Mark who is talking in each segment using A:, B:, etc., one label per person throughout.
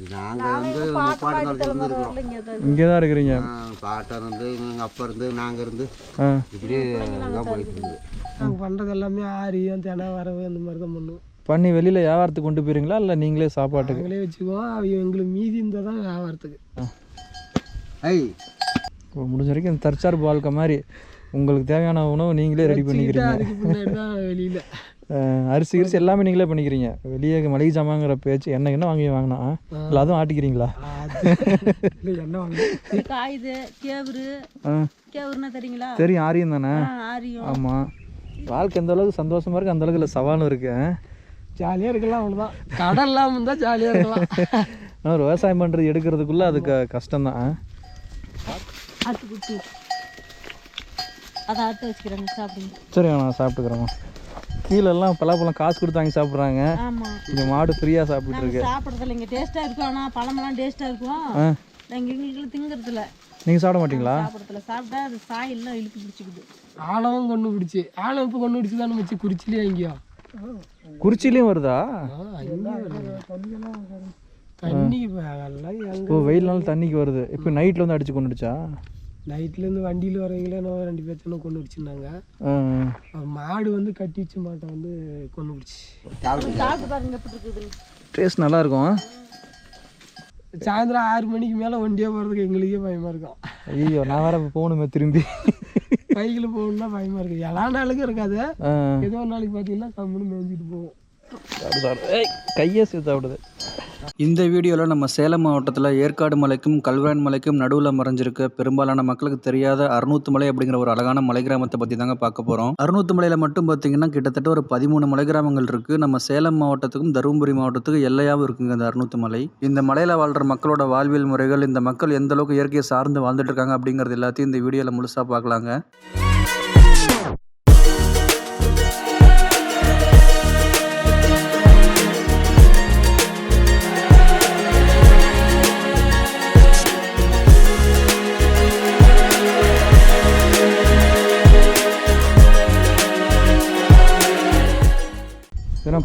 A: நாங்கள் வந்து முப்பாடு
B: இங்கே தான் இருக்கிறீங்க.
A: பாட்டம் இருந்து எங்கள் அப்பா இருந்து நாங்கள் இருந்து இப்படி தான் போயிட்டு இருந்தது.
C: நாங்கள் பண்ணுறது எல்லாமே ஆரியம் தினை வரவு அந்த மாதிரி தான் பண்ணுவோம்.
B: பண்ணி வெளியில் வியாபாரத்துக்கு கொண்டு போயிருங்களா இல்லை நீங்களே சாப்பாட்டுக்கு?
C: நாங்களே வச்சுக்குவோம். எங்களுக்கு மீதி இருந்தால் தான் வியாபாரத்துக்கு.
B: முடிஞ்ச வரைக்கும் இந்த தற்சார்பு வாழ்க்கை மாதிரி உங்களுக்கு தேவையான உணவு நீங்களே ரெடி பண்ணிக்கிறீங்க.
C: அதுக்கு பின்னாடி தான் வெளியில்
B: அரிசி கிரிசி எல்லாமே நீங்களே பண்ணிக்கிறீங்க. வெளியே மளிகை சாமாங்கிற பேச்சு என்ன வாங்கினா இல்லை அதுவும் ஆட்டிக்கிறீங்களா?
C: என்ன வாங்க
D: காயுது கேவுருன்னா தெரியுங்களா?
B: தெரியும், ஆரியம் தானே?
D: ஆரியம்.
B: ஆமாம். வாழ்க்கை எந்த அளவுக்கு சந்தோஷமா இருக்குது அந்த அளவுக்கு இல்லை சவாலும் இருக்கு.
C: ஜாலியாக இருக்கலாம், அவ்வளோதான். கடல் இல்லாமல் இருந்தால் ஜாலியாக இருக்கலாம்.
B: ஒரு விவசாயம் பண்ணுறது எடுக்கிறதுக்குள்ளே அதுக்கு கஷ்டம்தான்.
D: ஆட்டுக்குட்டி அதை ஆட்ட வச்சுக்கிறேங்க, சாப்பிடுங்க.
B: சரி, நான் சாப்பிட்டுக்கிறேம்மா. கீழெல்லாம் பலாப்பழம் காசு கொடுத்து வாங்கி சாப்பிட்றாங்க.
D: ஆமாம்,
B: இங்கே மாடு ஃப்ரீயாக சாப்பிட்டு இருக்கு.
D: சாப்பிட்றதில்ல. இங்கே டேஸ்ட்டாக இருக்கும், ஆனால் பழமெல்லாம் டேஸ்ட்டாக இருக்கும். நாங்கள் எங்களுக்கு திங்கிறதில்ல.
B: நீங்கள் சாப்பிட மாட்டீங்களா?
D: சாப்பிட்றதில்ல. சாப்பிட்டா அது சாயெல்லாம் இழுத்து பிடிச்சிக்குது.
C: ஆழமும் கொண்டு பிடிச்சி இப்போ கொண்டு பிடிச்சி தானே வச்சு குறிச்சிலே எங்கேயோ
B: குறிச்சிலையும் வருதா?
C: தண்ணிக்கு
B: ஓ, வெயில் நாள் தண்ணிக்கு வருது. இப்போ நைட்டில் வந்து அடிச்சு கொண்டுடுச்சா?
C: நைட்லேருந்து வண்டியில் வரவங்களே நான் 2 பேர்த்தனை கொண்டு பிடிச்சிருந்தாங்க. மாடு வந்து கட்டி வச்சு மாட்டை வந்து கொண்டு பிடிச்சி
D: சாப்பிட்டு பாருங்க எப்படி இருக்குது.
B: டேஸ்ட் நல்லா இருக்கும்.
C: சாயந்தரம் 6 மணிக்கு மேலே வண்டியாக போகிறதுக்கு எங்களுக்கே பயமாக இருக்கும்.
B: ஐயோ, நான் வேற போகணுமே திரும்பி.
C: பைக்கில் போகணுன்னா பயமாக இருக்குது. எல்லா நாளுக்கும் இருக்காது. ஏதோ ஒரு நாளைக்கு பார்த்தீங்கன்னா கம்முன்னு மேய்ஞ்சிட்டு போவோம்.
B: கையை சேர்த்து சாப்பிடுது.
E: இந்த வீடியோவில் நம்ம சேலம் மாவட்டத்தில் ஏற்காடு மலைக்கும் கல்வராயன் மலைக்கும் நடுவில் மறைஞ்சிருக்க பெரும்பாலான மக்களுக்கு தெரியாத அறுநூத்து மலை அப்படிங்கிற ஒரு அழகான மலை கிராமத்தை பற்றி தாங்க பார்க்க போகிறோம். அறுநூத்து மலையில் மட்டும் பார்த்தீங்கன்னா கிட்டத்தட்ட ஒரு 13 மலை கிராமங்கள் இருக்குது. நம்ம சேலம் மாவட்டத்துக்கும் தருமபுரி மாவட்டத்துக்கும் எல்லையாகவும் இருக்குங்க இந்த அறுநூத்து மலை. இந்த மலையில் வாழ்கிற மக்களோட வாழ்வியல் முறைகள், இந்த மக்கள் எந்த அளவுக்கு இயற்கையை சார்ந்து வாழ்ந்துட்டு இருக்காங்க அப்படிங்கிறது எல்லாத்தையும் இந்த வீடியோவில் முழுசாக பார்க்கலாங்க.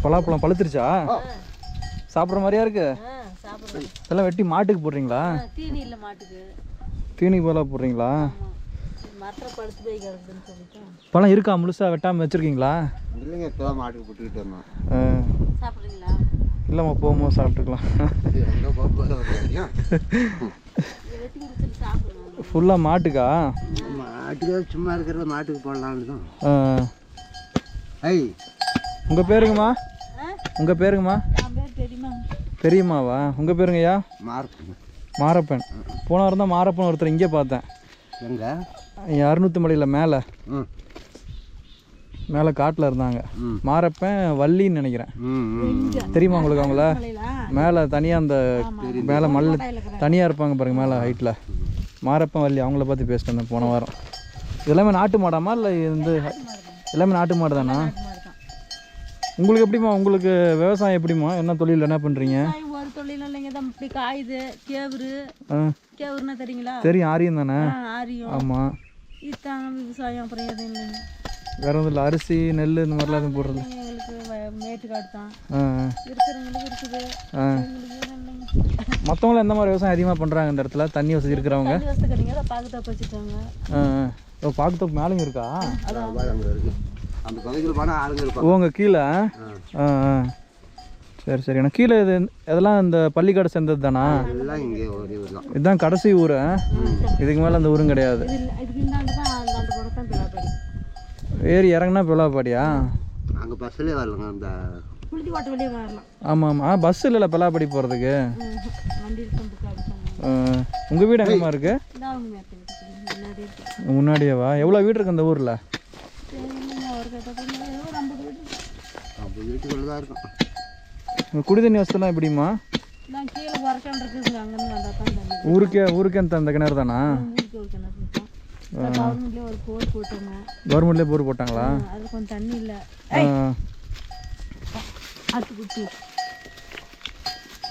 B: பலாப்பழம் பழுத்துருச்சா? சாப்பிட்ற மாதிரியா இருக்கு. இதெல்லாம் வெட்டி மாட்டுக்கு போடுறீங்களா?
D: தீனி இல்லை, மாட்டுக்கு
B: தீனிக்கு போல போடுறீங்களா?
D: மரத்தில் பழுத்து போய் கிடக்குதுன்னு சொல்லிட்டு.
B: பழம் இருக்கா முழுசா வெட்டாமல் வச்சுருக்கீங்களா?
A: இல்லைங்க, இப்போ தான் மாட்டுக்கு போட்டுக்கிட்டு இருந்தோம்.
D: சாப்பிட்றீங்களா?
B: இல்லைம்மா, போகும்போது சாப்பிட்டுக்கலாம்.
D: வெட்டி கொடுத்துட்டு சாப்பிடுவோம்.
B: ஃபுல்லாக மாட்டுக்கா?
A: மாட்டுக்கு சும்மா இருக்கிறத மாட்டுக்கு போடலான்னு தான்.
B: உங்கள் பேருங்கம்மா? உங்கள் பேருங்கம்மா?
D: என் பேர் தெரியுமா?
B: பெரியம்மாவா? உங்கள் பேருங்கய்யா? மாரப்பன். போன வாரம் தான் மாரப்பன் ஒருத்தர் இங்கே பார்த்தேன்.
A: எங்க?
B: அறுநூத்து மலையில் மேலே காட்டில் இருந்தாங்க. மாரப்பன் வள்ளின்னு நினைக்கிறேன். தெரியுமா உங்களுக்கு அவங்கள? மேலே தனியாக அந்த மேலே மல்ல தனியாக இருப்பாங்க பாருங்க, மேலே ஹைட்டில். மாரப்பன் வள்ளி, அவங்கள பார்த்து பேசிட்டு வந்தேன் போன வாரம். எல்லாமே நாட்டு மாடாமா இல்லை இந்த எல்லாமே நாட்டு மாடு தானா? உங்களுக்கு எப்படிம்மா? உங்களுக்கு விவசாயம் எப்படிம்மா? என்ன தொழில் என்ன பண்ணுறீங்க?
D: ஒரு தொழிலும் இல்லைங்க, தான் இப்படி காயுது. கேவுருன்னா தெரியுங்களா?
B: தெரியும், ஆரியம் தானே?
D: ஆரியம்.
B: ஆமாம்.
D: இதுதாங்க விவசாயம், அப்புறம் எதுவும் இல்லைங்க.
B: வேற ஒன்றும் இல்லை. அரிசி நெல் இந்த மாதிரிலாம் எதுவும் போடுறது?
D: எங்களுக்கு மேட்டுக்காடு தான் இருக்கிறவங்களுக்கு இருக்குது.
B: மற்றவங்களும் எந்த மாதிரி விவசாயம் அதிகமாக பண்ணுறாங்க இந்த இடத்துல? தண்ணி வசதி இருக்கிறவங்க?
D: தண்ணி வசதி கிடையாது, பாக்குத்தோப்பு வச்சுருக்காங்க.
B: பாக்குத்தோப்பு மேலேயும் இருக்கா?
A: அந்த பகுதியில் போனால் ஆளுங்க இருப்பாங்க.
B: உங்க கீழே? சரி சரி. எனக்கு கீழே இது இதெல்லாம் இந்த பள்ளிக்காடு சேர்ந்தது தானா?
A: எல்லாம் இங்கே ஒரே ஊர் தான்.
B: இதுதான் கடைசி ஊர். இதுக்கு மேலே அந்த ஊரும் கிடையாது. ஏறி இறங்கினா பெலாப்பாடியா?
A: அங்கே பஸ்ஸிலே வரலங்க. அந்த
B: ஆமாம் ஆமாம். பஸ் இல்லைல்ல பெலாப்பாடி போகிறதுக்கு. உங்கள் வீடு எங்கேம்மா இருக்குது? முன்னாடியேவா? எவ்வளோ வீடு இருக்குது அந்த ஊரில்?
A: வீட்டுக்குள்ள தான் இருக்கும்.
B: குடி தண்ணி வசதிலாம் எப்படிம்மா? ஊருக்கே அந்த கிணறு தானா? கவர்மெண்ட்லேயே போர் போட்டாங்களா?
D: அது கொஞ்சம் தண்ணி இல்லை. ஆட்டுக்குட்டி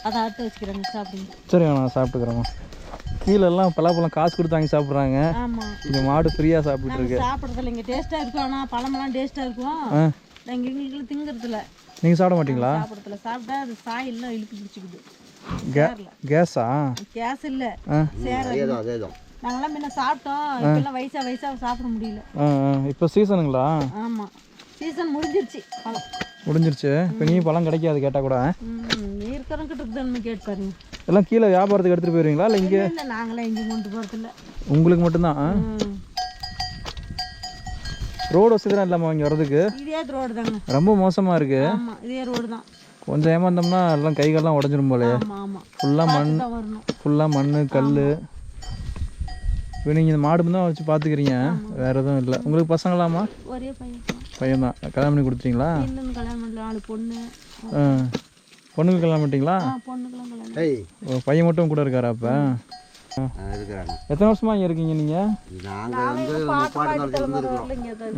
D: அதை ஆட்ட வச்சுக்கிறேங்க, சாப்பிடுங்க.
B: சரி, நான் சாப்பிட்டுக்கிறேம்மா. கீழெல்லாம் பலாப்பழம் காசு கொடுத்து வாங்கி சாப்பிட்றாங்க. இங்கே மாடு ஃப்ரீயாக சாப்பிட்டு இருக்கு.
D: சாப்பிட்றதில்ல. இங்கே டேஸ்ட்டாக இருக்கும், ஆனால் பழமெல்லாம் டேஸ்ட்டாக இருக்கும். நாங்கள் எங்களுக்கு திங்கிறதில்ல.
B: நீங்கள் சாப்பிட மாட்டீங்களா?
D: சாப்பிட்றதில்ல. சாப்பிட்டா அது சாயெல்லாம் இழுத்து பிடிச்சிக்குது.
B: கேஸா?
D: கேஸ் இல்லை, சேர.
A: அதேதான்
D: நாங்களாம் முன்ன சாப்பிட்டோம், இப்பெல்லாம் வயசா சாப்பிட முடியல.
B: இப்போ சீசனுங்களா?
D: ஆமாம், சீசன் முடிஞ்சிருச்சு.
B: முடிஞ்சிருச்சு. இப்போ நீ பழம் கிடைக்காது கேட்டால் கூட.
D: இருக்கிறவங்கிட்ட இருக்குதுன்னு கேட்டு பாருங்க.
B: எல்லாம் கீழே வியாபாரத்துக்கு எடுத்துகிட்டு போயிருவீங்களா இல்லை இங்கே?
D: இல்லை, நாங்களாம் எங்கேயும் கொண்டு போகிறதில்ல.
B: உங்களுக்கு மட்டும்தான்? ரோடு வசதி தான் இல்லாமல் இங்கே வர்றதுக்கு?
D: இதே ரோடு தாங்க, ரொம்ப
B: மோசமாக இருக்குது.
D: ஆமாம், இதே ரோடு தான்.
B: கொஞ்சம் ஏமாந்தோம்னா எல்லாம் கைகள்லாம் உடஞ்சிரும் போலே. ஃபுல்லாக மண் கல். இப்போ நீங்கள் இந்த மாடு தான் வச்சு பார்த்துக்கிறீங்க, வேறு எதுவும் இல்லை. உங்களுக்கு பசங்களாமா?
D: ஒரே
B: பையன் தான். கல்யாணம் பண்ணி கொடுத்துட்டீங்களா?
D: கல்யாணம் பண்ணல, 4 பொண்ணு.
B: பொண்ணுக்கு கல்யாணம் பண்ணிட்டீங்களா? பையன் மட்டும் கூட இருக்காரா? அப்போ
A: இருக்கிறாங்க.
B: எத்தனை வருஷமா இங்கே இருக்கீங்க நீங்கள்?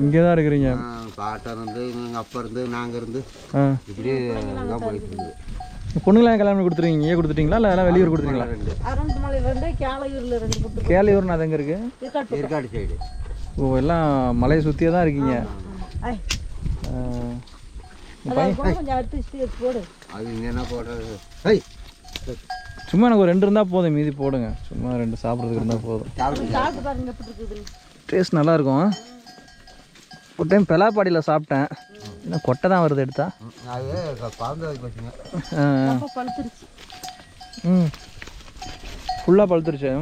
B: இங்கே தான் இருக்கிறீங்க.
A: பாட்டன் இருந்து எங்கள் அப்பா இருந்து நாங்கள் இருந்து இப்படி தான் போயிட்டு இருந்தது.
B: பொண்ணுங்களாம் கல்யாணம் பண்ணி கொடுத்துருவீங்க? இங்கே கொடுத்துட்டீங்களா இல்லை எல்லாம் வெளியூர் கொடுத்துருங்களா? கேளையூர்னு அது எங்கே இருக்குது?
A: ஏற்காடு சைடு.
B: ஓ, எல்லாம் மலையை சுற்றியே தான் இருக்கீங்க.
A: அது என்ன போடுறது?
B: சும்மா எனக்கு ஒரு 2 இருந்தால் போதும், மீதி போடுங்க. சும்மா 2 சாப்பிட்றதுக்கு இருந்தால் போதும். டேஸ்ட் நல்லாயிருக்கும். ஒரு டைம் பெலாப்பாடியில் சாப்பிட்டேன், இன்னும் கொட்டை தான் வருது எடுத்தா. ஃபுல்லாக பழுத்துருச்சு.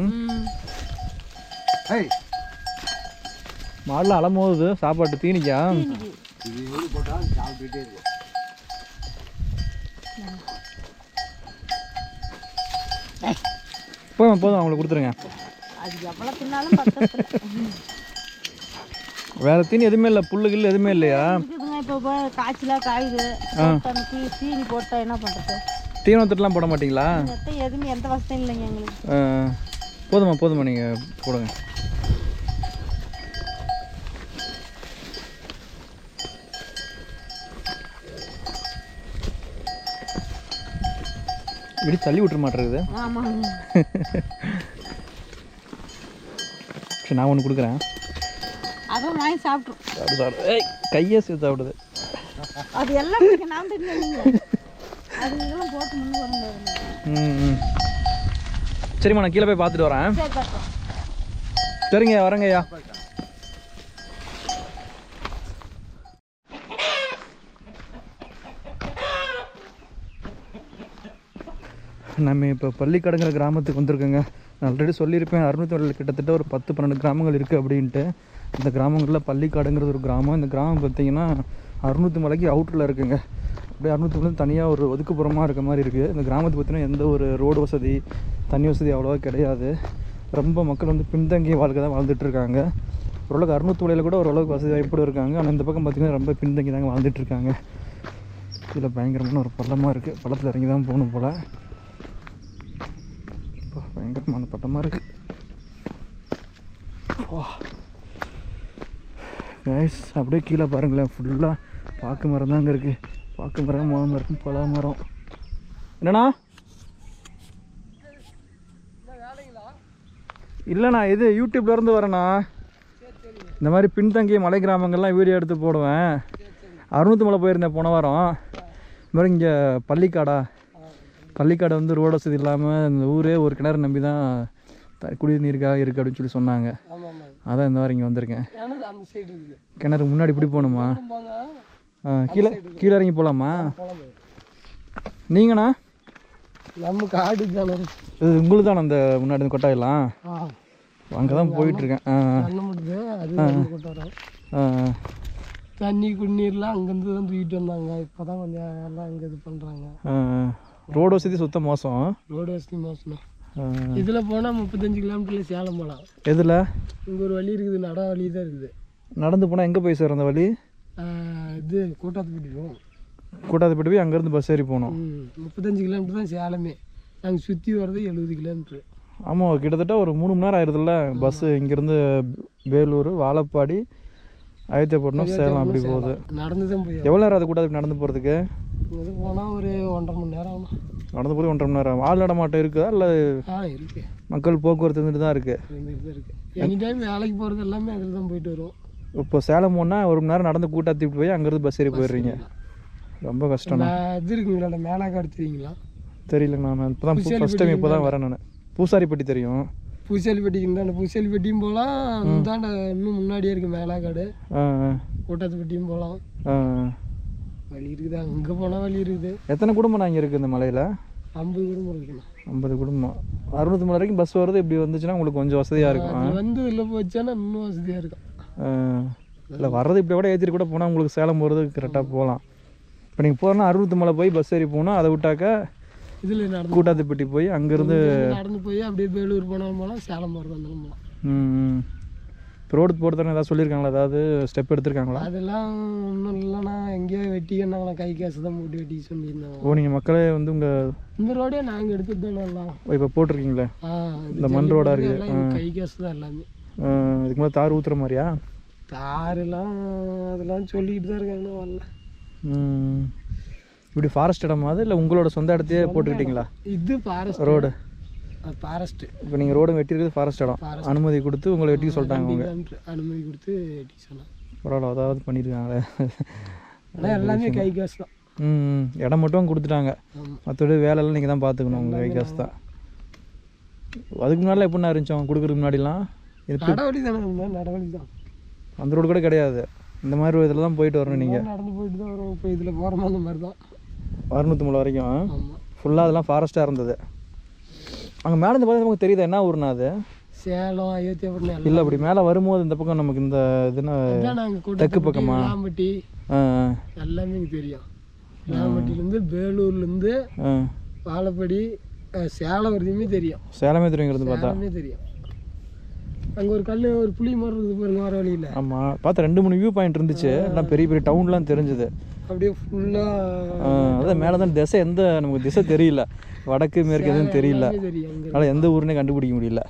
B: மாடெலாம் அலமோது சாப்பாட்டு தீனிக்கா? போதும் அவங்களுக்கு கொடுத்துருங்க. வேற தீனி எதுவுமே இல்லை? புல்லு கில்லு எதுவுமே இல்லையா?
D: இப்போ காய்ச்சலா காயுது, தீனி போட்டா என்ன பண்ணுறது?
B: தீவனத்துட்டுலாம் போட மாட்டிங்களா?
D: எதுவுமே எந்த வசதியும் இல்லைங்க எங்களுக்கு.
B: போதுமா நீங்கள் போடுங்க. இப்படி தள்ளி விட்டுற மாட்டேங்குது. சரி, நான் ஒன்று கொடுக்குறேன்.
D: அதுவும் வாங்கி சாப்பிட்றோம்.
B: கையை சேர்த்து சாப்பிடுது.
D: அது எல்லாம் நான் அதெல்லாம் போட்டு முன்னு வரணும்.
B: சரிம்மா, நான் கீழே போய் பார்த்துட்டு வரேன். சரிங்க, வரேங்கய்யா. நம்ம இப்போ பள்ளிக்கடங்கிற கிராமத்துக்கு வந்திருக்கோங்க. நான் ஆல்ரெடி சொல்லியிருப்பேன், 600 கிட்டத்தட்ட ஒரு 10-12 கிராமங்கள் இருக்குது அப்படின்ட்டு. இந்த கிராமங்களில் பள்ளிக்காடுங்கிறது ஒரு கிராமம். இந்த கிராமம் பார்த்திங்கன்னா 600 மலைக்கு அவுட்டரில் இருக்குங்க. அப்படியே 600 மலை தனியாக ஒரு ஒதுக்குப்புறமாக இருக்க மாதிரி இருக்குது. இந்த கிராமத்தை பார்த்திங்கன்னா எந்த ஒரு ரோடு வசதி, தண்ணி வசதி அவ்வளோவா கிடையாது. ரொம்ப மக்கள் வந்து பின்தங்கிய வாழ்க்கை தான் வாழ்ந்துட்டுருக்காங்க. ஓரளவுக்கு 600 மலையில் கூட ஓரளவுக்கு வசதி வாய்ப்போடு இருக்காங்க. ஆனால் இந்த பக்கம் பார்த்திங்கன்னா ரொம்ப பின்தங்கி தாங்க வாழ்ந்துட்டுருக்காங்க. இதில் பயங்கரமான ஒரு பள்ளமாக இருக்குது. பள்ளத்தில் இறங்கி தான் போகணும் போல். பயங்கரமான பட்டமாக இருக்குது. கைஸ், அப்படியே கீழே பாருங்களேன், ஃபுல்லாக பாக்கு மரம் தாங்க இருக்குது. பாக்கு மரம், மாமரம் இருக்கும், பலா மரம். என்னண்ணா? இல்லைண்ணா, இது யூடியூப்லேருந்து வரேண்ணா. இந்த மாதிரி பின்தங்கிய மலை கிராமங்கள்லாம் வீடியோ எடுத்து போடுவேன். 600 மலை போயிருந்தேன் போன வாரம். இந்த மாதிரி இங்கே பள்ளிக்காடு வந்து ரோடு வசதி இல்லாமல் இந்த ஊரே ஒரு கிணறு நம்பி தான் குடிநீருக்காக இருக்குது அப்படின்னு சொல்லி சொன்னாங்க. அதான் இந்த வாரம் இங்கே வந்திருக்கேன். கிணறு முன்னாடி இப்படி போகணுமா? கீழே இறங்கி போகலாமா? நீங்கண்ணா?
C: நம்ம காடு தானே
B: இது உங்களுக்கு தானே அந்த முன்னாடி இந்த கொட்டாயெல்லாம்? அங்கே தான் போயிட்டுருக்கேன்.
C: தண்ணி குடிநீர்லாம் அங்கேருந்து தான் தூக்கிட்டு வந்தாங்க. இப்போ தான் கொஞ்சம் எல்லாம் இங்கே இது பண்ணுறாங்க.
B: ரோடு வசதி சுத்தம் மோசம்.
C: ரோடு வசதி மோசம். இதில் போனால் 35 கிலோமீட்டரில் சேலம் போகலாம்.
B: எதில்?
C: இங்கே ஒரு வழி இருக்குது, நட வழி தான் இருக்குது.
B: நடந்து போனால் எங்கே போய் சேரும் அந்த வழி?
C: இது கூட்டாத்துப்பட்டி போகும்.
B: கூட்டாத்துப்பட்டி போய் அங்கேருந்து பஸ் ஏறி போகணும்.
C: 35 கிலோமீட்டர் தான் சேலமே. நாங்கள் சுற்றி வர்றது 70 கிலோமீட்ரு.
B: ஆமாம், கிட்டத்தட்ட ஒரு 3 மணி நேரம் ஆயிடுதுல்ல பஸ்ஸு. இங்கேருந்து வேலூர், வாழப்பாடி, அயோத்தியாப்பட்டினம், சேலம் அப்படி போகுது.
C: நடந்து தான் போய்.
B: எவ்வளோ நேரம் அது கூட்டாத்துப்பட்டி நடந்து போகிறதுக்கு?
C: இது போனால் ஒரு 1.5 மணி நேரம் ஆகும்.
B: நடந்து போய் 1.5 மணி நேரம். ஆள் நடமாட்டம் இருக்குதா இல்லை?
C: இருக்குது.
B: மக்கள் போக்குவரத்து இருந்துட்டு தான் இருக்குது.
C: எனி டைம் வேலைக்கு போகிறது எல்லாமே அதில் தான் போயிட்டு வருவோம்.
B: இப்போ சேலம் போனால் 1 மணி நேரம் நடந்து கூட்டாத்திட்டு போய் அங்கேருந்து பஸ் ஏறி போயிடுறீங்க. ரொம்ப கஷ்டம்.
C: இது இருக்குங்களா, மேலாக்காடு தெரியுங்களா?
B: தெரியல, நான் இப்போ தான் ஃபஸ்ட் டைம் இப்போ தான் வரேன். நான் பூசாரிப்பட்டி தெரியும்.
C: பூசாரிப்பட்டிக்கு அந்த பூசாரிப்பட்டியும் போகலாம். இந்தாண்ட இன்னும் முன்னாடியே இருக்குது மேலாக்காடு. கூட்டத்துப்பட்டியும் போகலாம். வழி இருக்குது, அங்கே போனால் வழி இருக்குது.
B: எத்தனை குடும்பம் இங்கே இருக்குது இந்த மலையில்?
C: 50 குடும்பம் இருக்குண்ணா. 50
B: குடும்பம். 600 மலை வரைக்கும் பஸ் வருது. இப்படி வந்துச்சுன்னா உங்களுக்கு கொஞ்சம் வசதியாக இருக்கும்.
C: வந்து இதில் போச்சானா இன்னும் வசதியாக இருக்கும்.
B: இல்லை வர்றது இப்படி கூட ஏற்றிட்டு கூட போனால் உங்களுக்கு சேலம் போகிறது கரெக்டாக போகலாம். இப்போ நீங்கள் போகிறனா 60 மலை போய் பஸ் ஏறி போகணும். அதை விட்டாக்கா
C: இதில் நடந்து
B: கூட்டாத்துப்பட்டி போய் அங்கேருந்து
C: நடந்து போய் அப்படியே வேலூர் போனாலும் போகலாம், சேலம் போகிறது வந்தாலும் போகலாம்.
B: இப்போ ரோடு போகிறதுன்னு ஏதாவது சொல்லியிருக்காங்களா? ஏதாவது ஸ்டெப் எடுத்திருக்காங்களா?
C: அதெல்லாம் ஒன்றும் இல்லைண்ணா. எங்கேயோ வெட்டிக்கன்னாங்களா, கை காசு தான் போட்டு வெட்டி சொல்லியிருந்தாங்க.
B: ஓ, நீங்கள் மக்களே வந்து உங்கள்
C: இந்த ரோடே நாங்கள் எடுத்துட்டு தானே எல்லாம்
B: இப்போ போட்டிருக்கீங்களே? இந்த மண் ரோடாக இருக்குது.
C: கை காசு தான் எல்லாமே.
B: இதுக்கு மேலே தார் ஊற்றுற மாதிரியா?
C: தாரெல்லாம் அதெல்லாம் சொல்லிக்கிட்டு தான் இருக்காங்கண்ணா, வரல.
B: இப்படி ஃபாரஸ்ட் இடமா அது இல்லை உங்களோட சொந்த இடத்தையே போட்டுக்கிட்டீங்களா?
C: இது ஃபாரஸ்ட்
B: ரோடு.
C: ஃபாரஸ்ட்டு.
B: இப்போ நீங்கள் ரோடு வெட்டிருக்கிறது ஃபாரஸ்ட் இடம். அனுமதி கொடுத்து உங்களை வெட்டிக்க சொல்லிட்டாங்க அவங்க.
C: அனுமதி கொடுத்து வெட்டி சொன்னாங்க.
B: பரவாயில்ல, அதாவது பண்ணியிருக்காங்களே.
C: ஆனால் எல்லாமே கை காசு தான்.
B: இடம் மட்டும் கொடுத்துட்டாங்க. மற்றபடி வேலையெல்லாம் நீங்கள் தான் பார்த்துக்கணும். உங்கள் கை காசு தான். அதுக்கு முன்னாடிலாம் எப்படின்னா இருந்துச்சு அவங்க கொடுக்குறதுக்கு முன்னாடிலாம்?
C: நடவடி தானே இருந்தால் நடவடி தான்.
B: அந்த ரோடு கூட கிடையாது. இந்த மாதிரி இதில் தான் போயிட்டு வரணும் நீங்கள்.
C: நடந்து போயிட்டு தான் வரும். இப்போ இதில் போகிறோமா அந்த மாதிரி தான்.
B: 600 மலை வரைக்கும்
C: ஆமாம்.
B: ஃபுல்லாக அதெல்லாம் ஃபாரஸ்ட்டாக இருந்தது. அங்கே மேலே இந்த பக்கம் நமக்கு தெரியுதா என்ன ஊர்னா அது?
C: சேலம், அயோத்தியாபட்டினம்.
B: இல்லை அப்படி மேலே வரும்போது இந்த பக்கம் நமக்கு இந்த இதுனா தெற்கு பக்கமா?
C: விளாம்பட்டி எல்லாமே எனக்கு தெரியும். விளாம்பட்டிலேருந்து வேலூர்லேருந்து வாழப்படி சேலம் வரைக்குமே தெரியும்.
B: சேலமே தெரியுங்கிறது பார்த்தா
C: தெரியும். அங்கே ஒரு கல் ஒரு புளி மாதிரி இருக்குது பாருங்க வர வழியில்.
B: ஆமாம், பார்த்தா 2-3 வியூ பாயிண்ட் இருந்துச்சு. எல்லாம் பெரிய பெரிய டவுன்லாம் தெரிஞ்சுது.
C: அப்படியே ஃபுல்லாக
B: அதான் மேலே தான் திசை, எந்த நமக்கு திசை தெரியல. வடக்கு மேற்கு எதுவும் தெரியல. அதனால் எந்த ஊருன்னே கண்டுபிடிக்க முடியல.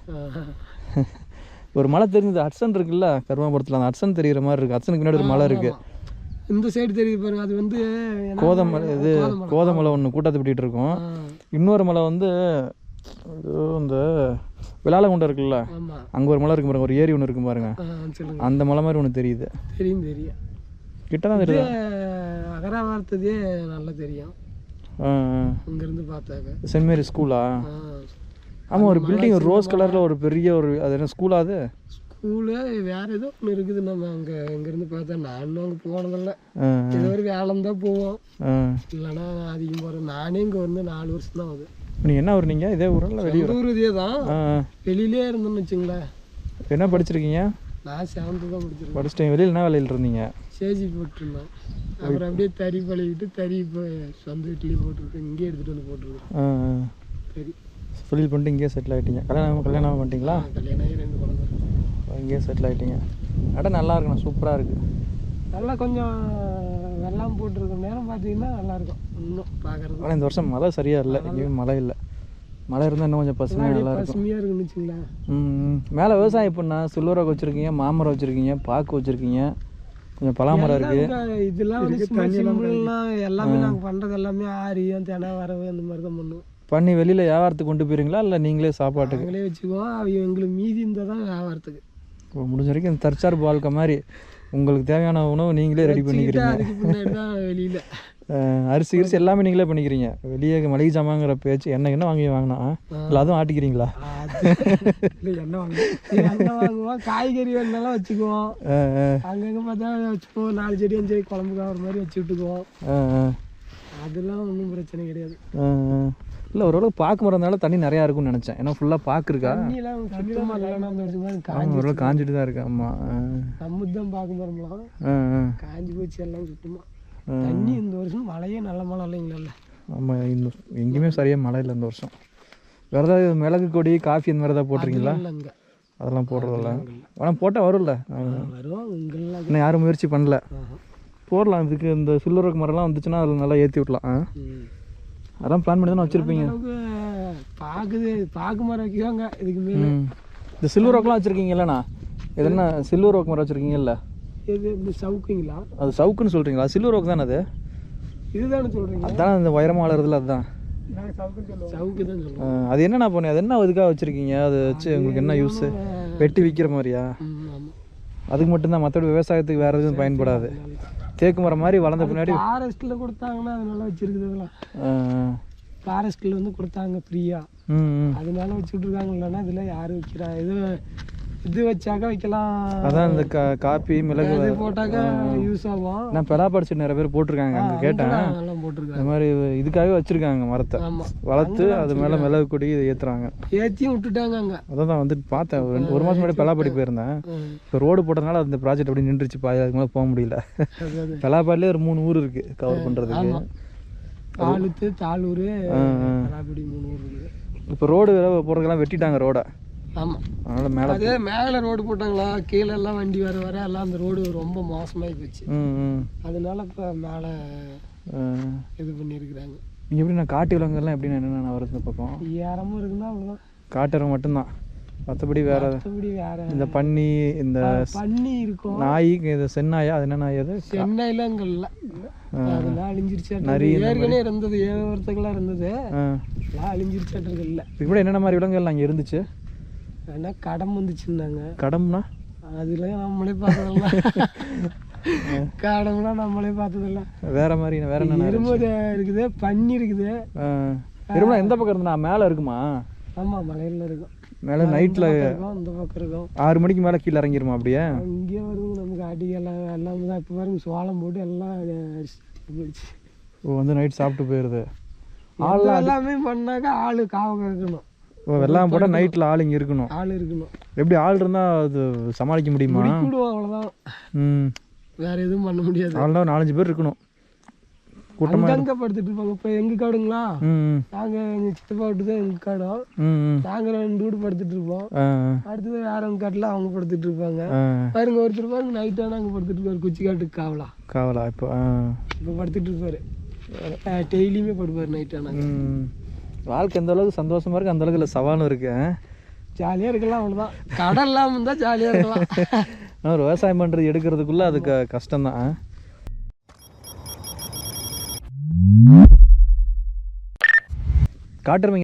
B: ஒரு மலை தெரிஞ்சது, ஹட்சன் இருக்குல்ல கருமாபுரத்தில், அந்த ஹட்சன் தெரிகிற மாதிரி இருக்குது. ஹட்சனுக்கு முன்னாடி ஒரு மலை இருக்குது.
C: இந்த சைடு தெரியுது பாருங்க, அது வந்து
B: கோதமலை. இது கோதமலை ஒன்று கூட்டாத்துப்பட்டிட்டு இருக்கும். இன்னொரு மலை வந்து இந்த விளாலகுண்டை இருக்குல்ல, அங்கே ஒரு மலை இருக்கு பாருங்க, ஒரு ஏரி ஒன்று இருக்கும் பாருங்க, அந்த மலை மாதிரி ஒன்று தெரியுது.
C: தெரியும்
B: கிட்ட தான் தெரியுது.
C: அகராவார்த்ததே நல்லா தெரியும் இங்கேருந்து பார்த்தாக்க.
B: சென்ட் மேரி ஸ்கூலா? ஆமாம், ஒரு பில்டிங் ரோஸ் கலரில் ஒரு பெரிய ஒரு, அது என்ன ஸ்கூலா? அது
C: ஸ்கூலு வேறு ஏதோ ஒன்று இருக்குது. நம்ம அங்கே இங்கேருந்து பார்த்தா நானும் அங்கே போனதில்லை. ஏதோ ஒரு வேலை தான் போவோம், இல்லைன்னா அதிகம் போகிறேன். நானே இங்கே வந்து 4 வருஷம் தான் ஆகுது.
B: நீங்கள் என்ன ஊர்? நீங்கள் இதே ஊரில் வெளியூர்?
C: ஊர் இதே தான், வெளியிலே இருந்தோம்னு வச்சுங்களேன்.
B: என்ன படிச்சிருக்கீங்க?
C: நான் 7th தான் படிச்சிருக்கேன்.
B: படிச்சிட்டேன். வெளியில் என்ன வேலையில் இருந்தீங்க?
C: சேஜி போட்டிருந்தேன். அப்புறம் அப்படியே தறி பழகிட்டு தறி இப்போ சொந்த வீட்லேயே போட்டிருக்கேன். இங்கேயே எடுத்துகிட்டு வந்து போட்டிருக்கேன். சரி,
B: தொழில் பண்ணிட்டு இங்கேயே செட்டில் ஆகிட்டீங்க. கல்யாணம் பண்ணிட்டீங்களா?
C: கல்யாணம் ஆகி 2 குழந்தை.
B: இங்கேயே செட்டில் ஆகிட்டீங்க. இடம் நல்லா இருக்குண்ணா, சூப்பராக இருக்குது.
C: நல்லா கொஞ்சம் வெள்ளாமல் போட்டிருக்க நேரம் பார்த்தீங்கன்னா நல்லாயிருக்கும் இன்னும் பார்க்குறது.
B: ஆனால் இந்த வருஷம் மழை சரியாக இல்லை, எங்கேயும் மழை இல்லை. மழை இருந்தால் இன்னும் கொஞ்சம் பசுமையாக நல்லா இருக்கும்.
C: பசுமையாக இருக்குன்னு வச்சுங்களேன்.
B: மேலே விவசாயம் எப்படின்னா சில்வராக வச்சுருக்கீங்க, மாமரம் வச்சுருக்கீங்க, பாக்கு வச்சுருக்கீங்க, கொஞ்சம் பலாமரம் இருக்குது.
C: இதெல்லாம் வந்து சிம்பிள்லாம் எல்லாமே நாங்கள் பண்ணுறது எல்லாமே ஆரியம் தினை வரவு அந்த மாதிரி தான் பண்ணுவோம்.
B: பண்ணி வெளியில் வியாபாரத்துக்கு கொண்டு போயிருங்களா இல்லை நீங்களே சாப்பாட்டுக்கு?
C: நீங்களே வச்சுக்குவோம். அவங்க எங்களுக்கு மீதி இருந்தால் தான் வியாபாரத்துக்கு.
B: முடிஞ்ச வரைக்கும் இந்த தற்சார்பு வாழ்க்கை மாதிரி உங்களுக்கு தேவையான உணவு நீங்களே ரெடி பண்ணிக்கிறீங்க.
C: அதுக்கு முன்னாடி தான் வெளியில்
B: அரிசி கிரிசி எல்லாமே நீங்களே பண்ணிக்கிறீங்க. வெளியே மளிகை ஜாமாங்கிற பேச்சு என்ன வாங்கினா இல்லை அதுவும் ஆட்டிக்கிறீங்களா?
C: எண்ணெய் வாங்குவோம், காய்கறி வேணாலும் வச்சுக்குவோம். அங்கங்கே பார்த்தா வச்சுக்குவோம். 4 செடி 5 செடி குழம்புக்கு ஆகிற மாதிரி வச்சு விட்டுக்குவோம். அதெல்லாம் ஒன்றும் பிரச்சனை கிடையாது.
B: இல்லை ஓரளவுக்கு பாக்கு மரம்னால தண்ணி நிறையா இருக்கும்னு நினச்சேன். ஏன்னா ஃபுல்லாக பாக்கு இருக்கா? ஓரளவு காஞ்சிட்டு தான் இருக்கு. ஆமாம்,
C: நம்மதான் பாக்கு மரம்லாம் காஞ்சி போச்சு எல்லாம் சுத்தமாக. தண்ணி இந்த வருஷம் மழையே நல்ல மழை இல்லைங்களா?
B: ஆமாம், இன்னும் எங்கேயுமே சரியாக மழை இல்லை இந்த வருஷம். வேறு ஏதாவது மிளகு கொடி காஃபி அந்த மாதிரி ஏதாவது போட்டிருக்கீங்களா? அதெல்லாம் போடுறதில்ல. ஆனால் போட்டால் வரும்ல?
C: வரும். இங்கெல்லாம்
B: இன்னும் யாரும் முயற்சி பண்ணல. போடலாம். இதுக்கு இந்த சில்வர் மரம்லாம் வந்துச்சுன்னா அதில் நல்லா ஏற்றி விடலாம். அதெல்லாம் பிளான் பண்ணி தானே வச்சுருப்பீங்க.
C: பாக்கு மரம் வைக்குவாங்க இதுக்கு மேலே.
B: இந்த சில்வர் ஓக்கெலாம் வச்சுருக்கீங்கல்லண்ணா? இது என்ன சில்வர் ஓக் மரம் வச்சுருக்கீங்கல்ல?
C: இது இந்த சவுக்குங்களா?
B: அது சவுக்குன்னு சொல்கிறீங்களா? சில்வர் ஓக் தானே அது?
C: இதுதானே சொல்கிறீங்க?
B: அதுதானே இந்த உயரமாக வளருதுல, அதுதான்
C: சவுக்கு தான் சொல்லுவோம்.
B: அது என்னண்ணா பண்ணி அது என்ன இதுக்காக வச்சுருக்கீங்க? அது வச்சு உங்களுக்கு என்ன யூஸு? வெட்டி விற்கிற மாதிரியா? அதுக்கு மட்டும்தான், மற்றபடி விவசாயத்துக்கு வேறு எதுவும் பயன்படாது. தேக்கு மரம் மாதிரி வளர்ந்த பின்னாடி
C: ஃபாரஸ்ட்டில் கொடுத்தாங்கன்னா அது நல்லா வச்சுருக்குது. ஃபாரஸ்ட்டில் வந்து கொடுத்தாங்க ஃப்ரீயாக, அதனால வச்சுட்டு இருக்காங்க. இல்லைன்னா இதில் யாரும் வைக்கிறா, இது வச்சாக்கா வைக்கலாம்.
B: அதான் இந்த காப்பி மிளகு
C: இது போட்டாக்கா யூஸ் ஆகும்.
B: நான் பெலாப்பரிச்சு நிறைய பேர் போட்டிருக்காங்க, அங்கே கேட்டேன்.
C: நல்லா போட்டிருக்காங்க.
B: இந்த மாதிரி இதுக்காகவே வச்சுருக்காங்க மரத்தை வளர்த்து அது மேலே மிளகு கொடி இதை ஏற்றுறாங்க,
C: ஏற்றியும் விட்டுட்டாங்க அங்கே.
B: அதான் வந்துட்டு பார்த்தேன். ஒரு மாதம் முன்னாடி பெலாப்படி போயிருந்தேன். இப்போ ரோடு போட்டதுனால அந்த ப்ராஜெக்ட் அப்படி நின்றுச்சு, அதுக்கு மேலே போக முடியல. பெலாப்பாடிலே ஒரு 3 ஊர் இருக்குது கவர் பண்ணுறதுக்கு.
C: ஆளுத்து, தாளூர், பெலாப்படி 3 ஊர் இருக்குது.
B: இப்போ ரோடு போடுறதுக்கெல்லாம் வெட்டிட்டாங்க ரோடை.
C: ஆமாம்,
B: அதனால் மேலே
C: அதே மேலே ரோடு போட்டாங்களா, கீழே எல்லாம் வண்டி வர எல்லாம் அந்த ரோடு ரொம்ப மோசமாகி போச்சு. அதனால இப்போ மேலே இது பண்ணியிருக்கிறாங்க.
B: எப்படி நான் காட்டு விலங்குகள்லாம் எப்படின்னா என்னென்ன வருது இந்த பக்கம்?
C: ஏறமும் இருக்குன்னா அவ்வளோதான்,
B: காட்டுறவங்க மட்டும்தான். மற்றபடி வேற இந்த பன்னி, இந்த
C: பன்னி இருக்கும்,
B: நாய், இது சென்னாயா, அது என்ன நாய்? அது
C: சென்னையில் அங்கே இல்லை, அதெல்லாம் அழிஞ்சிருச்சா. ஏற்கனவே இருந்தது, ஒருத்தங்களாம் இருந்தது, எல்லாம் அழிஞ்சிருச்சாட்டு இல்லை.
B: இப்போ என்னென்ன மாதிரி விலங்குகள் அங்கே இருந்துச்சு?
C: ஏன்னா கடம் வந்துச்சுன்னாங்க.
B: கடம்னா
C: அதுல நம்மளே பார்த்ததில்ல. கடம்னா நம்மளே பார்த்ததில்ல.
B: வேற மாதிரி வேற என்ன?
C: எறும்பு இருக்குது, பன்னி இருக்குது.
B: எறும்புனா எந்த பக்கம் இருந்தா? மேலே இருக்குமா?
C: ஆமாம், மலையில இருக்கும்.
B: மேலே நைட்டில்
C: இந்த பக்கம் இருக்கும்.
B: 6 மணிக்கு மேலே கீழே இறங்கிருமா? அப்படியே
C: இங்கே வருங்க நமக்கு அடிக்கலாம் எல்லாம் தான். இப்போ பாருங்க சோளம் போட்டு எல்லாம் போயிடுச்சு.
B: ஓ, வந்து நைட் சாப்பிட்டு போயிடுது.
C: எல்லாமே பண்ணாக்கா ஆள் காவ இருக்கணும்.
B: வெள்ளாம போட்டால் நைட்டில் ஆள் இங்கே இருக்கணும்,
C: ஆள் இருக்கணும்.
B: எப்படி ஆள் இருந்தால் அது சமாளிக்க முடியுமா?
C: அவ்வளோதான், வேற எதுவும் பண்ண முடியாது.
B: அவ்வளோதான், 4-5 பேர் இருக்கணும் கூட்டமாக.
C: அங்கே படுத்துட்டு இருப்பாங்க. இப்போ எங்கள் காடுங்களா, நாங்கள் எங்கள் சித்தப்பா விட்டு தான் எங்கள் காடம். நாங்கள் 2 வீடு படுத்துட்டு இருப்போம். அடுத்தது வேறவங்க காட்டில் அவங்க படுத்துட்டு இருப்பாங்க. பாருங்க ஒருத்தர் பாருங்க நைட்டான அங்கே படுத்துட்டு இருப்பாரு, குச்சி காட்டுக்கு காவலா இப்போ படுத்துட்டு இருப்பாரு. டெய்லியுமே படுப்பார் நைட்டான.
B: வாழ்க்கை எந்த அளவுக்கு சந்தோஷமா இருக்கு, அந்த அளவுக்கு இல்லை சவாலும் இருக்கு.
C: ஜாலியாக இருக்கலாம், அவ்வளோதான். கடல் இல்லாமல் இருந்தால் ஜாலியாக இருக்கலாம்.
B: ஒரு விவசாயம் பண்ணுறது எடுக்கிறதுக்குள்ள அது கஷ்டம்தான். காட்டுறவங்க